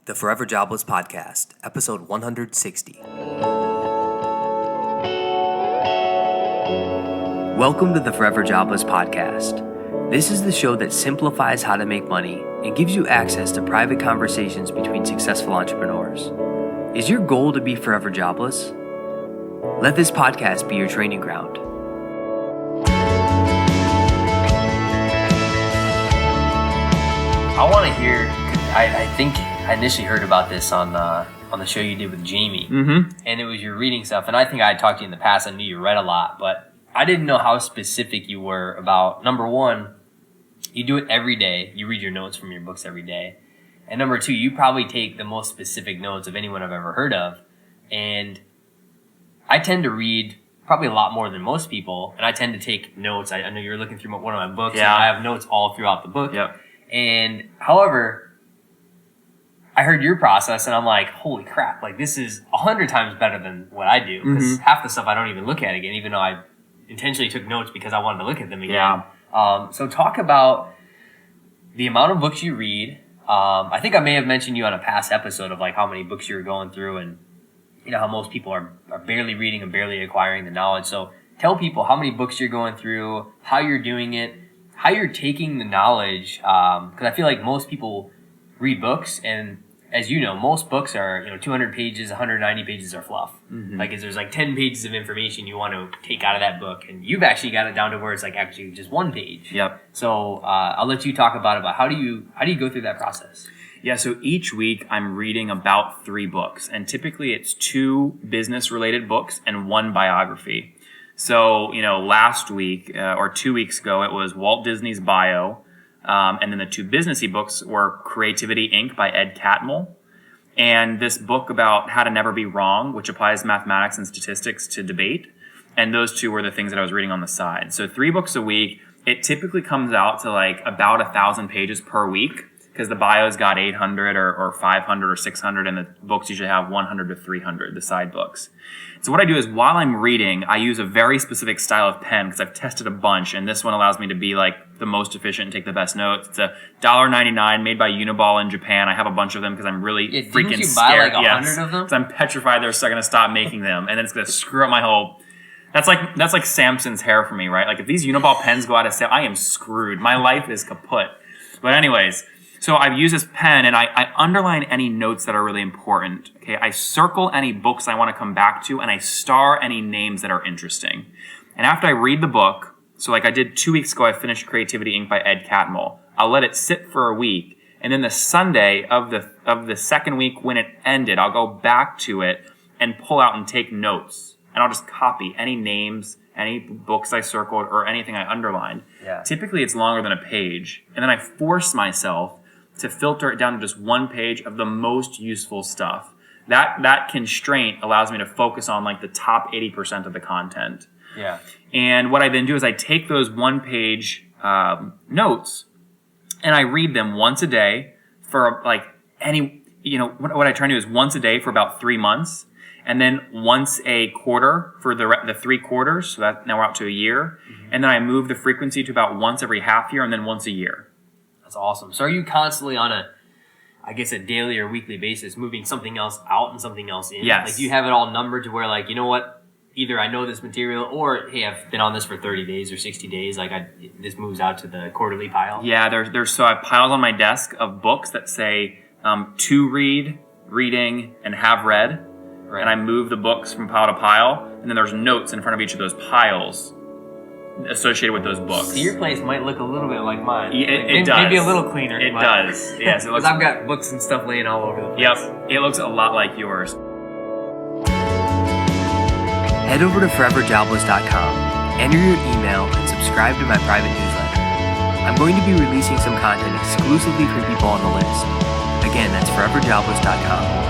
The Forever Jobless Podcast, episode 160. Welcome to the Forever Jobless Podcast. This is the show that simplifies how to make money and gives you access to private conversations between successful entrepreneurs. Is your goal to be forever jobless? Let this podcast be your training ground. I want to hear, I think I initially heard about this on the show you did with Jamie, and it was your reading stuff. And I think I had talked to you in the past. I knew you read a lot, but I didn't know how specific you were about, number one, you do it every day. You read your notes from your books every day. And number two, you probably take the most specific notes of anyone I've ever heard of. And I tend to read probably a lot more than most people, and I tend to take notes. I know you're looking through one of my books, and I have notes all throughout the book. Yep. And however, I heard your process and I'm like, holy crap, like this is 100 times better than what I do. Because half the stuff I don't even look at again, even though I intentionally took notes because I wanted to look at them again. Yeah. So talk about the amount of books you read. I think I may have mentioned you on a past episode of like how many books you were going through, and you know how most people are barely reading and barely acquiring the knowledge. So tell people how many books you're going through, how you're doing it, how you're taking the knowledge. Because I feel like most people read books, and as you know, most books are 200 pages, 190 pages are fluff. Like there's like 10 pages of information you want to take out of that book, and you've actually got it down to where it's like actually just one page. Yep. So I'll let you talk about how do you go through that process? Yeah, so each week I'm reading about 3 books, and typically it's 2 business-related books and 1 biography. So, last week or 2 weeks ago, it was Walt Disney's bio, and then the 2 businessy books were Creativity Inc. by Ed Catmull, and this book about how to never be wrong, which applies mathematics and statistics to debate. And those 2 were the things that I was reading on the side. So 3 books a week. It typically comes out to like about 1,000 pages per week, because the bio's got 800 or 500 or 600, and the books usually have 100 to 300, the side books. So what I do is while I'm reading, I use a very specific style of pen because I've tested a bunch, and this one allows me to be like the most efficient and take the best notes. It's a $1.99 made by Uniball in Japan. I have a bunch of them because I'm really freaking didn't you scared. buy like 100 of them? Because I'm petrified they're going to stop making them, and then it's going to screw up my whole... That's like Samson's hair for me, right? Like if these Uniball pens go out of sale, I am screwed. My life is kaput. But anyways... So I've used this pen, and I underline any notes that are really important. Okay, I circle any books I want to come back to, and I star any names that are interesting. And after I read the book, so like I did 2 weeks ago, I finished Creativity Inc. by Ed Catmull. I'll let it sit for a week, and then the Sunday of the second week when it ended, I'll go back to it and pull out and take notes, and I'll just copy any names, any books I circled, or anything I underlined. Yeah. Typically, it's longer than a page, and then I force myself to filter it down to just 1 page of the most useful stuff. That constraint allows me to focus on like the top 80% of the content. Yeah. And what I then do is I take those 1-page notes and I read them once a day for like what I try to do is once a day for about 3 months, and then once a quarter for the 3 quarters. So that now we're out to a year. And then I move the frequency to about once every half year and then once a year. That's awesome. So are you constantly on a daily or weekly basis moving something else out and something else in? Yes. Like do you have it all numbered to where like, you know what, either I know this material or, hey, I've been on this for 30 days or 60 days. Like this moves out to the quarterly pile? Yeah, so I have piles on my desk of books that say to read, reading, and have read. Right. And I move the books from pile to pile. And then there's notes in front of each of those piles associated with those books. So your place might look a little bit like mine. It does. Maybe a little cleaner. It does. Yes, it looks. Because I've got books and stuff laying all over the place. Yep, it looks a lot like yours. Head over to foreverjobless.com, enter your email, and subscribe to my private newsletter. I'm going to be releasing some content exclusively for people on the list. Again, that's foreverjobless.com.